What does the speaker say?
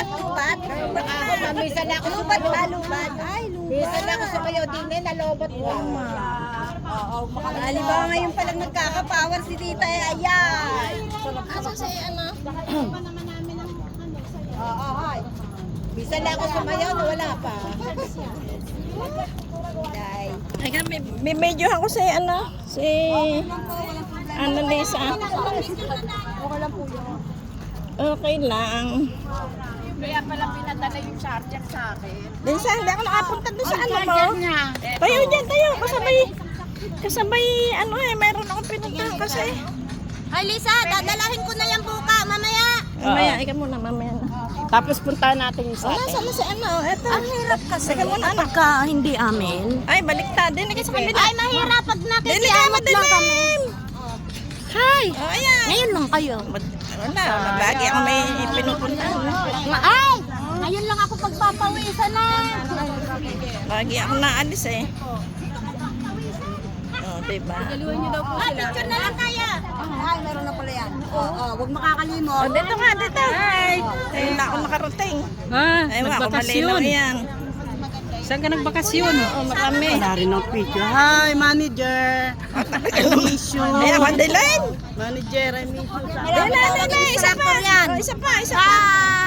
Lubat. Misa na ako. Lubat. Ay, lubat. Misa na ako sa kayo din eh. Nalobat ko. Ali ba ngayon palang nagkakapower si Tita eh. Ayan. Asa sa ano? Ay. Misa na ako sa kayo. Wala pa. Ay, may medyo ako si ano, si Lisa. Okay lang po yun. Okay lang. Kaya pala pinadala yung charger sa akin. Lisa, hindi ako nakapunta doon sa ano mo. Tayo dyan, tayo. Kasabay, ano eh, mayroon akong pinuntahan kasi. Ay, Lisa, dadalahin ko na yan buka, mamaya. Mamaya, ikaw muna, mamaya na. Tapos puntahan natin yung sa atin. Nasaan na si ano? Eto. Ang hirap kasi. Ikaw muna, anak. Pagka hindi amin. Ay, baliktad. Dinig sa kanila. Ay, mahirap pag Dinig ka, nakikiamot lang kami. madilim. Hi! Oh, ayan. Ngayon lang kayo. Wala, lagi ako may pinupuntahan. Ay! Ngayon lang ako pagpapawisan na. Lagi ako naalis eh. Oh, diba? Ay, picture na lang kaya. Ay, meron na pala yan. Oo, huwag makakalimot. Oh, dito nga, dito. Ay, ayun na ako nakarating. Ay, ako malinaw yan. Saan ka nagbakasyon? Oo, marami. Wala rin ng picture. Hi, manager. I miss you. Ay, Madeline. Manager, I miss you. Isa pa. Isa pa. Hi!